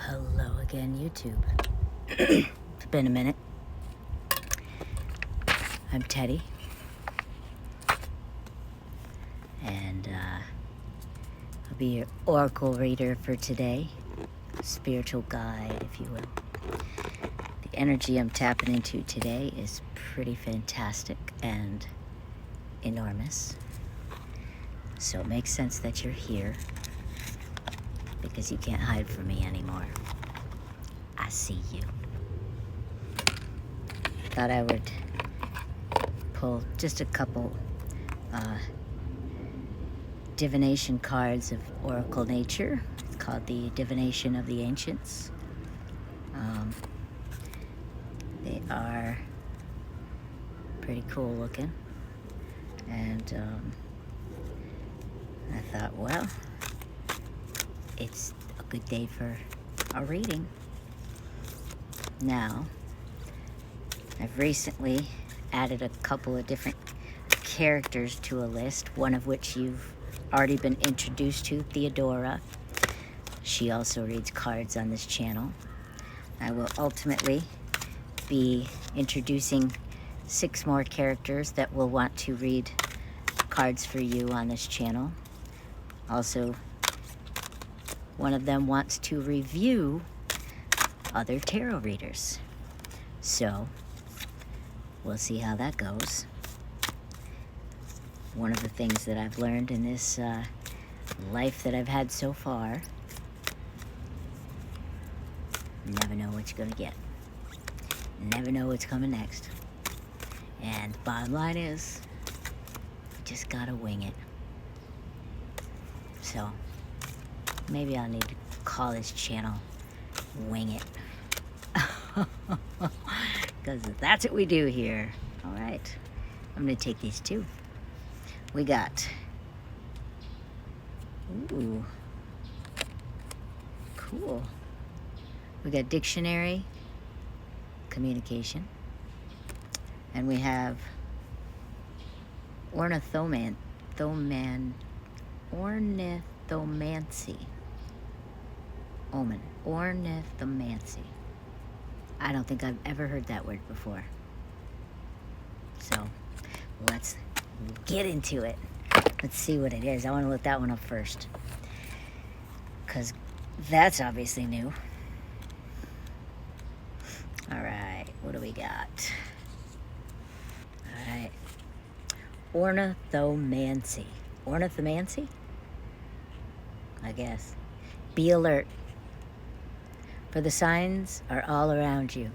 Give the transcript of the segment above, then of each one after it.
Hello again, YouTube. It's been a minute. I'm Teddy. And I'll be your oracle reader for today. Spiritual guide, if you will. The energy I'm tapping into today is pretty fantastic and enormous. So it makes sense that you're here, because you can't hide from me anymore. I see you. Thought I would pull just a couple divination cards of oracle nature. It's called the Divination of the Ancients. They are pretty cool looking. And I thought, well, it's a good day for a reading. Now, I've recently added a couple of different characters to a list, one of which you've already been introduced to, Theodora. She also reads cards on this channel. I will ultimately be introducing 6 more characters that will want to read cards for you on this channel. Also, one of them wants to review other tarot readers. So, we'll see how that goes. One of the things that I've learned in this life that I've had so far, you never know what you're gonna get. You never know what's coming next. And the bottom line is, you just gotta wing it. So, maybe I'll need to call this channel Wing It. Because that's what we do here. All right. I'm going to take these 2. We got... Ooh. Cool. We got dictionary, communication. And we have ornithomancy. Omen. Ornithomancy. I don't think I've ever heard that word before. So, let's get into it. Let's see what it is. I want to look that one up first, because that's obviously new. Alright, what do we got? Alright. Ornithomancy. Ornithomancy? I guess. Be alert, for the signs are all around you.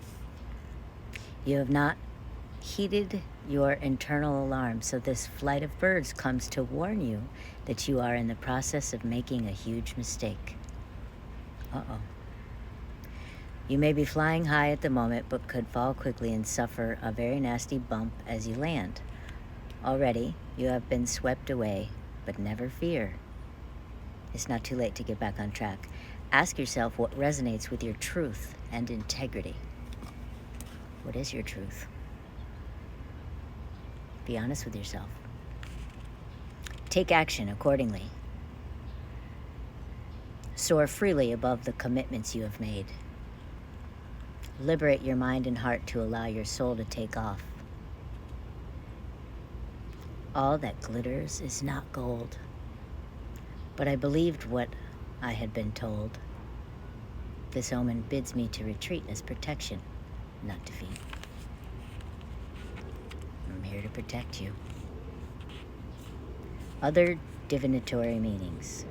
You have not heeded your internal alarm, so this flight of birds comes to warn you that you are in the process of making a huge mistake. Uh-oh. You may be flying high at the moment, but could fall quickly and suffer a very nasty bump as you land. Already, you have been swept away, but never fear. It's not too late to get back on track. Ask yourself what resonates with your truth and integrity. What is your truth? Be honest with yourself. Take action accordingly. Soar freely above the commitments you have made. Liberate your mind and heart to allow your soul to take off. All that glitters is not gold. But I believed what I had been told. This omen bids me to retreat as protection, not defeat. I'm here to protect you. Other divinatory meanings.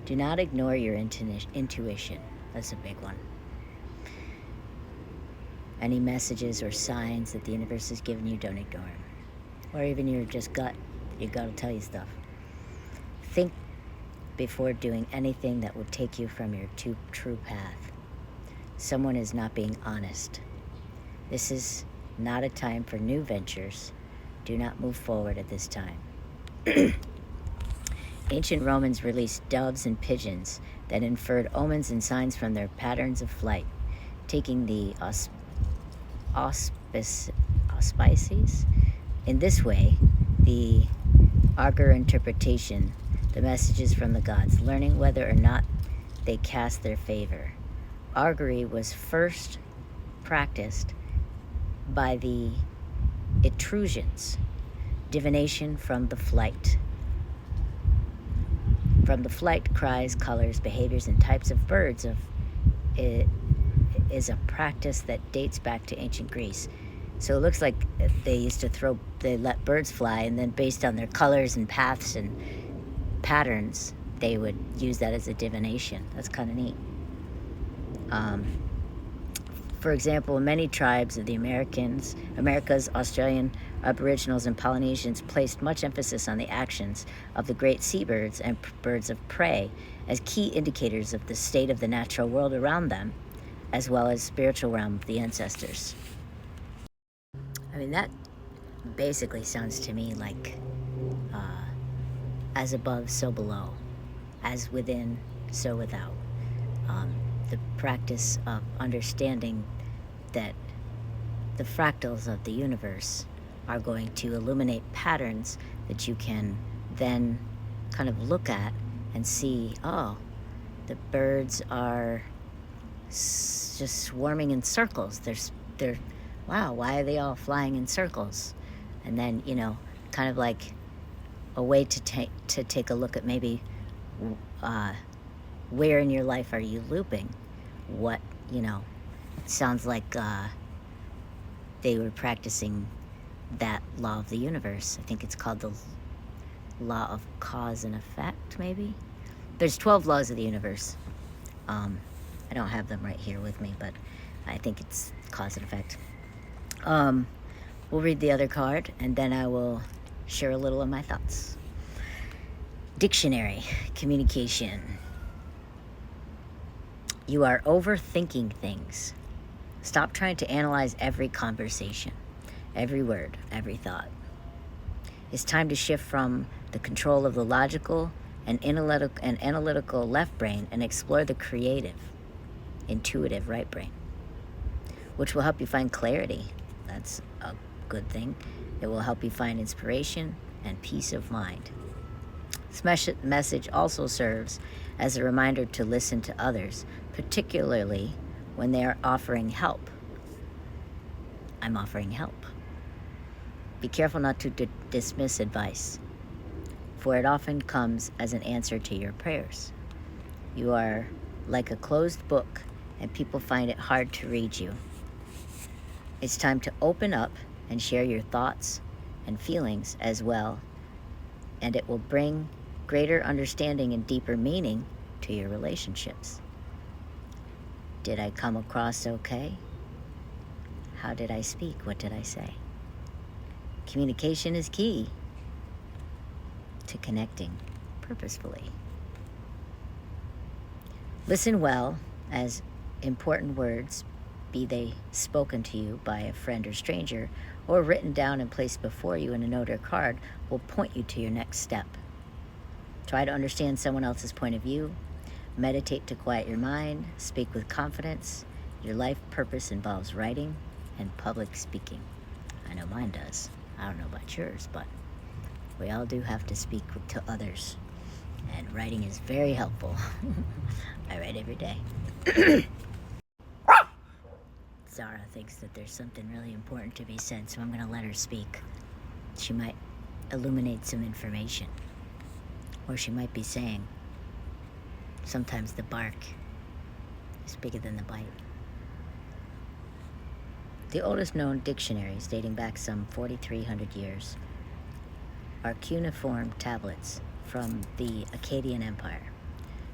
Do not ignore your intuition. That's a big one. Any messages or signs that the universe has given you, don't ignore them. Or even your just gut. Your gut will tell you stuff. Think before doing anything that would take you from your true path. Someone is not being honest. This is not a time for new ventures. Do not move forward at this time. Ancient Romans released doves and pigeons that inferred omens and signs from their patterns of flight, taking the auspices. In this way, the augur interpretation, the messages from the gods, learning whether or not they cast their favor. augury was first practiced by the Etruscans, divination from the flight. From the flight, cries, colors, behaviors, and types of birds it is a practice that dates back to ancient Greece. So it looks like they let birds fly, and then based on their colors and paths and patterns, they would use that as a divination. That's kind of neat. For example, many tribes of the Americas, Australian Aboriginals, and Polynesians placed much emphasis on the actions of the great seabirds and birds of prey as key indicators of the state of the natural world around them, as well as spiritual realm of the ancestors. I mean, that basically sounds to me like as above, so below, as within, so without. The practice of understanding that the fractals of the universe are going to illuminate patterns that you can then kind of look at and see, oh, the birds are just swarming in circles. They're wow, why are they all flying in circles? And then, kind of like a way to take a look at maybe where in your life are you looping? What, it sounds like they were practicing that law of the universe. I think it's called the law of cause and effect, maybe? There's 12 laws of the universe. I don't have them right here with me, but I think it's cause and effect. We'll read the other card, and then I will share a little of my thoughts. Dictionary, communication. You are overthinking things. Stop trying to analyze every conversation, every word, every thought. It's time to shift from the control of the logical and analytical left brain and explore the creative, intuitive right brain, which will help you find clarity. That's a good thing. It will help you find inspiration and peace of mind. This message also serves as a reminder to listen to others, particularly when they are offering help. I'm offering help. Be careful not to dismiss advice, for it often comes as an answer to your prayers. You are like a closed book, and people find it hard to read you. It's time to open up and share your thoughts and feelings as well, and it will bring greater understanding and deeper meaning to your relationships. Did I come across okay? How did I speak? What did I say? Communication is key to connecting purposefully. Listen well, as important words, be they spoken to you by a friend or stranger, or written down and placed before you in a note or card, will point you to your next step. Try to understand someone else's point of view. Meditate to quiet your mind. Speak with confidence. Your life purpose involves writing and public speaking. I know mine does. I don't know about yours, but we all do have to speak to others. And writing is very helpful. I write every day. Zara thinks that there's something really important to be said, so I'm going to let her speak. She might illuminate some information. Or she might be saying, sometimes the bark is bigger than the bite. The oldest known dictionaries, dating back some 4,300 years, are cuneiform tablets from the Akkadian Empire.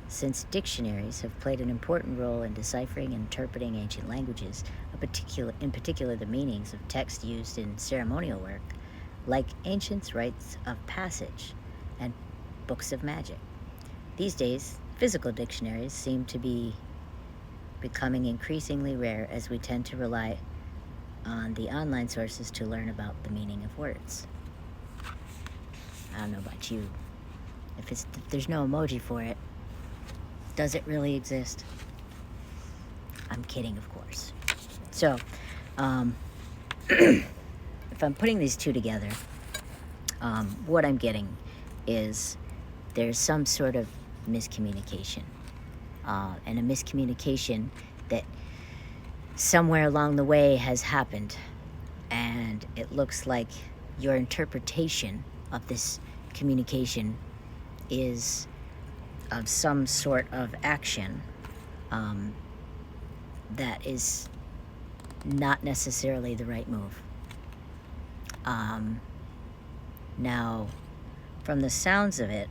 Since dictionaries have played an important role in deciphering and interpreting ancient languages, in particular the meanings of text used in ceremonial work, like ancient rites of passage and books of magic. These days, physical dictionaries seem to be becoming increasingly rare, as we tend to rely on the online sources to learn about the meaning of words. I don't know about you. If there's no emoji for it, does it really exist? I'm kidding, of course. So, if I'm putting these two together, what I'm getting is there's some sort of miscommunication. And a miscommunication that somewhere along the way has happened, and it looks like your interpretation of this communication is of some sort of action that is not necessarily the right move. Now, from the sounds of it,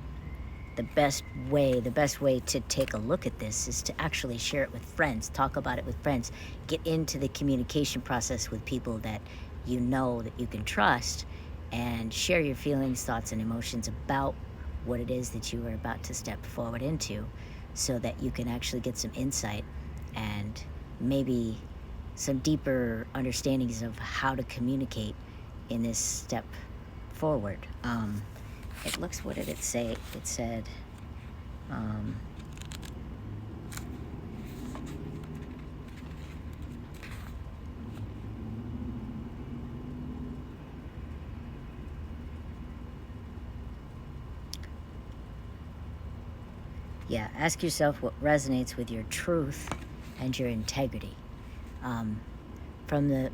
the best way to take a look at this is to actually share it with friends, talk about it with friends, get into the communication process with people that you know that you can trust, and share your feelings, thoughts, and emotions about what it is that you are about to step forward into, so that you can actually get some insight and maybe some deeper understandings of how to communicate in this step forward. It looks, what did it say? It said, yeah, ask yourself what resonates with your truth and your integrity. From the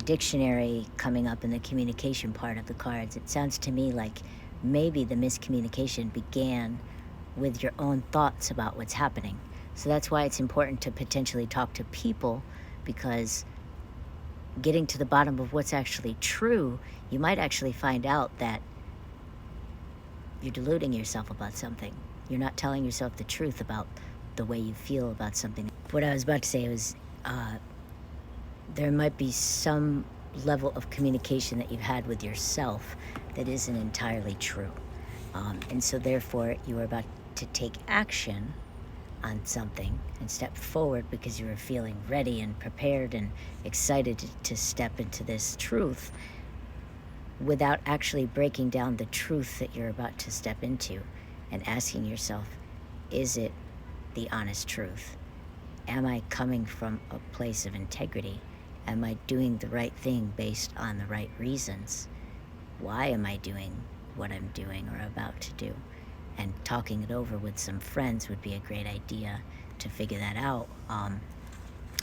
dictionary coming up in the communication part of the cards, it sounds to me like maybe the miscommunication began with your own thoughts about what's happening. So that's why it's important to potentially talk to people, because getting to the bottom of what's actually true, you might actually find out that you're deluding yourself about something. You're not telling yourself the truth about the way you feel about something. What I was about to say was, there might be some level of communication that you've had with yourself that isn't entirely true. And so therefore you are about to take action on something and step forward because you are feeling ready and prepared and excited to step into this truth, without actually breaking down the truth that you're about to step into and asking yourself, is it the honest truth? Am I coming from a place of integrity? Am I doing the right thing based on the right reasons? Why am I doing what I'm doing or about to do? And talking it over with some friends would be a great idea to figure that out,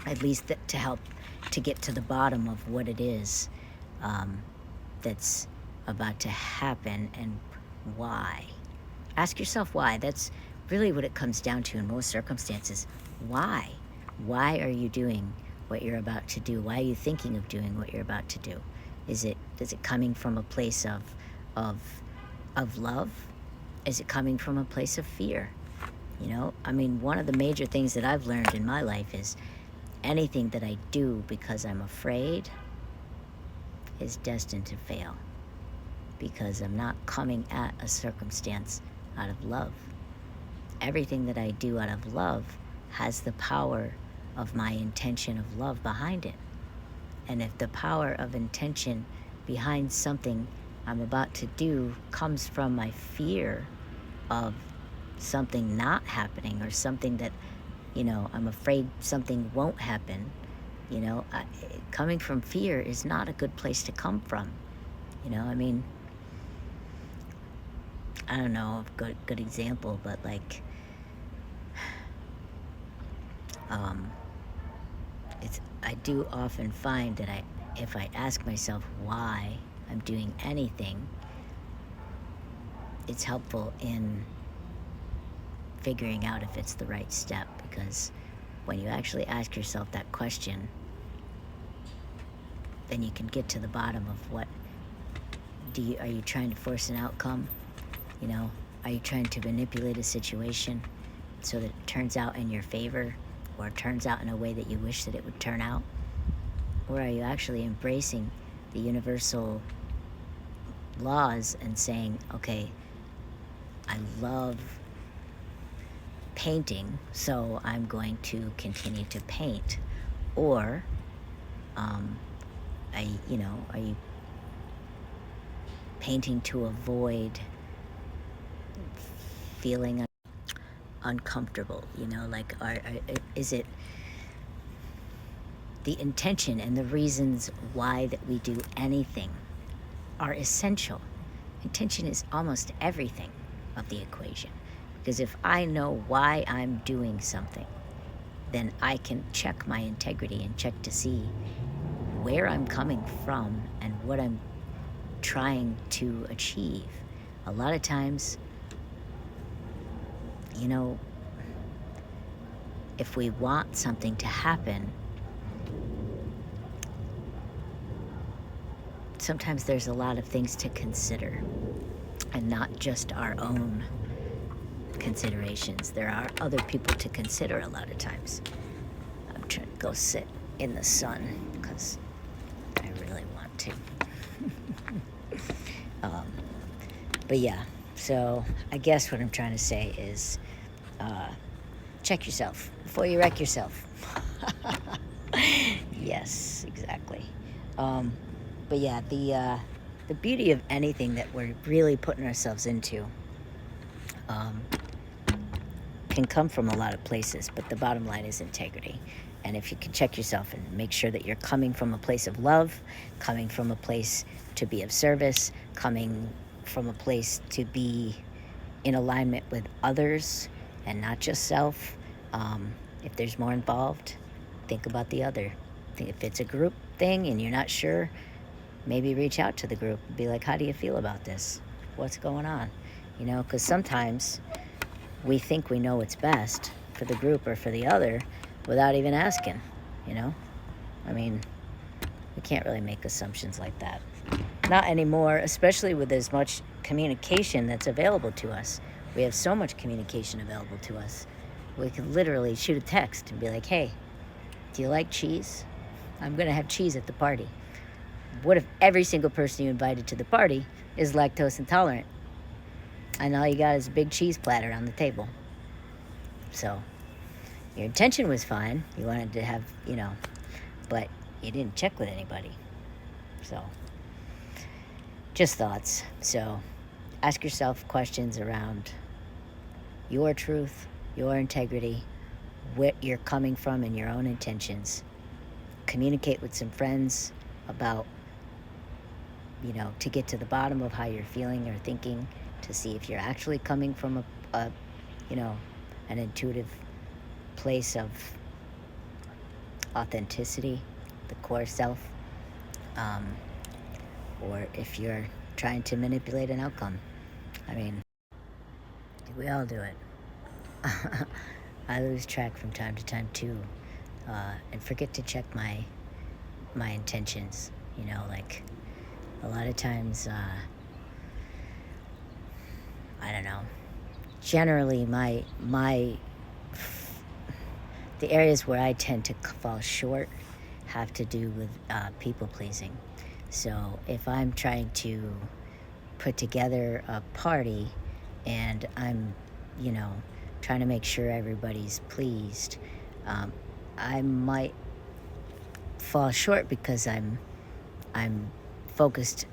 at least to help to get to the bottom of what it is that's about to happen and why. Ask yourself why. That's really what it comes down to in most circumstances. Why? Why are you doing what you're about to do? Why are you thinking of doing what you're about to do? Is it coming from a place of love? Is it coming from a place of fear? You know, I mean, one of the major things that I've learned in my life is anything that I do because I'm afraid is destined to fail, because I'm not coming at a circumstance out of love. Everything that I do out of love has the power of my intention of love behind it. And if the power of intention behind something I'm about to do comes from my fear of something not happening, or something that, you know, I'm afraid something won't happen, you know, coming from fear is not a good place to come from. You know, I mean, I don't know a good example, but like, I do often find that if I ask myself why I'm doing anything, it's helpful in figuring out if it's the right step, because when you actually ask yourself that question, then you can get to the bottom of what are you trying to force an outcome? You know, are you trying to manipulate a situation so that it turns out in your favor, or it turns out in a way that you wish that it would turn out? Or are you actually embracing the universal laws and saying, okay, I love painting, so I'm going to continue to paint? Or are you painting to avoid feeling uncomfortable? You know, like, is it the intention and the reasons why that we do anything are essential? Intention is almost everything of the equation, because if I know why I'm doing something, then I can check my integrity and check to see where I'm coming from and what I'm trying to achieve. A lot of times, you know, if we want something to happen, sometimes there's a lot of things to consider and not just our own considerations. There are other people to consider a lot of times. I'm trying to go sit in the sun because I really want to. But yeah, so I guess what I'm trying to say is check yourself before you wreck yourself. Yes, exactly. But yeah, the beauty of anything that we're really putting ourselves into can come from a lot of places, but the bottom line is integrity. And if you can check yourself and make sure that you're coming from a place of love, coming from a place to be of service, coming from a place to be in alignment with others and not just self, if there's more involved, think about the other. If it's a group thing and you're not sure, maybe reach out to the group and be like, how do you feel about this? What's going on? You know, because sometimes we think we know what's best for the group or for the other without even asking, you know? I mean, we can't really make assumptions like that. Not anymore, especially with as much communication that's available to us. We have so much communication available to us. We could literally shoot a text and be like, hey, do you like cheese? I'm going to have cheese at the party. What if every single person you invited to the party is lactose intolerant? And all you got is a big cheese platter on the table. So your intention was fine. You wanted to have, you know, but you didn't check with anybody. So just thoughts. So ask yourself questions around your truth, your integrity, where you're coming from and your own intentions. Communicate with some friends about, you know, to get to the bottom of how you're feeling or thinking, to see if you're actually coming from a you know, an intuitive place of authenticity, the core self, or if you're trying to manipulate an outcome. I mean, we all do it. I lose track from time to time too, and forget to check my intentions. You know, like a lot of times, I don't know. Generally, the areas where I tend to fall short have to do with people pleasing. So if I'm trying to put together a party and I'm, you know, trying to make sure everybody's pleased, I might fall short because I'm focused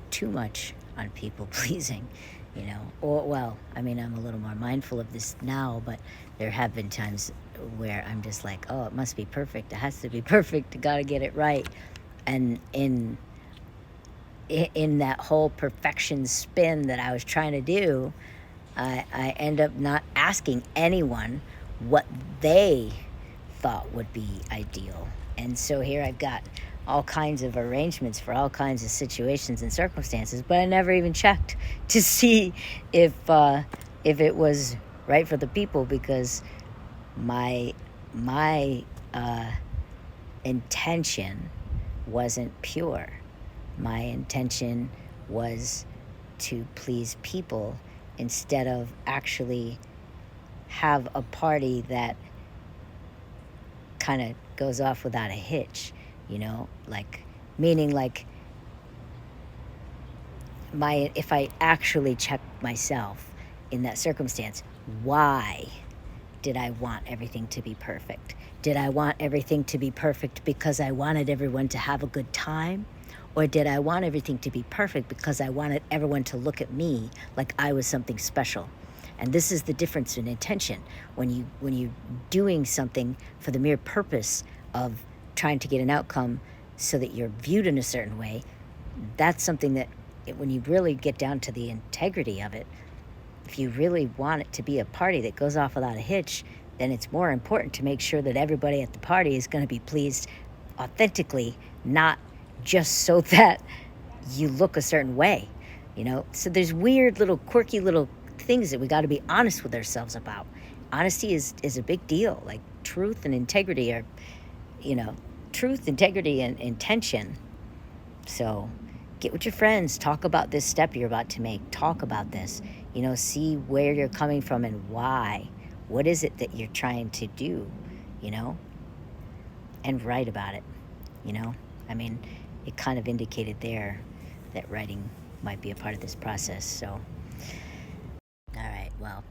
too much on people pleasing, you know. Or, well, I mean, I'm a little more mindful of this now, but there have been times where I'm just like, oh, it must be perfect. It has to be perfect. I gotta get it right. And in that whole perfection spin that I was trying to do, I end up not asking anyone what they thought would be ideal. And so here I've got all kinds of arrangements for all kinds of situations and circumstances, but I never even checked to see if it was right for the people, because my intention wasn't pure. My intention was to please people instead of actually have a party that kind of goes off without a hitch, you know, like, meaning like if I actually check myself in that circumstance, why did I want everything to be perfect? Did I want everything to be perfect because I wanted everyone to have a good time? Or did I want everything to be perfect because I wanted everyone to look at me like I was something special? And this is the difference in intention. When you're doing something for the mere purpose of trying to get an outcome so that you're viewed in a certain way, that's something that, when you really get down to the integrity of it, if you really want it to be a party that goes off without a hitch, then it's more important to make sure that everybody at the party is going to be pleased authentically, not just so that you look a certain way, you know? So there's weird little quirky little things that we got to be honest with ourselves about. Honesty is a big deal. Like truth and integrity are, you know, truth, integrity, and intention. So get with your friends, talk about this step you're about to make, talk about this, you know, see where you're coming from and why. What is it that you're trying to do, you know? And write about it, you know? I mean, it kind of indicated there that writing might be a part of this process, so. All right, well,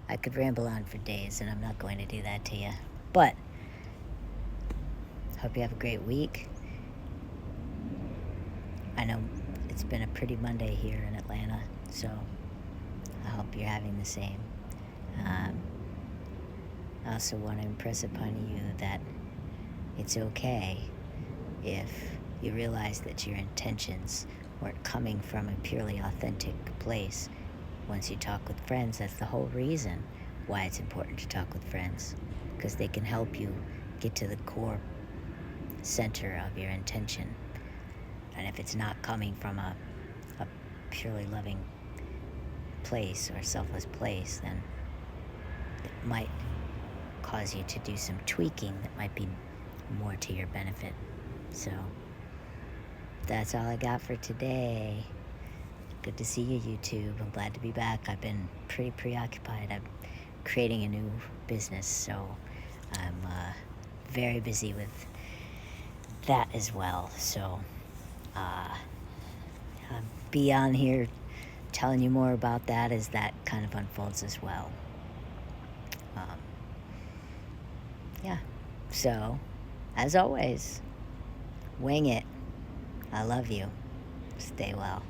I could ramble on for days, and I'm not going to do that to you. But hope you have a great week. I know it's been a pretty Monday here in Atlanta, so I hope you're having the same. I also want to impress upon you that it's okay if you realize that your intentions weren't coming from a purely authentic place. Once you talk with friends, that's the whole reason why it's important to talk with friends, because they can help you get to the core center of your intention. And if it's not coming from a purely loving place or selfless place, then it might cause you to do some tweaking that might be more to your benefit. So that's all I got for today. Good to see you, YouTube. I'm glad to be back. I've been pretty preoccupied. I'm creating a new business, so I'm very busy with that as well. So I'll be on here telling you more about that as that kind of unfolds as well. Yeah, so as always, wing it. I love you. Stay well.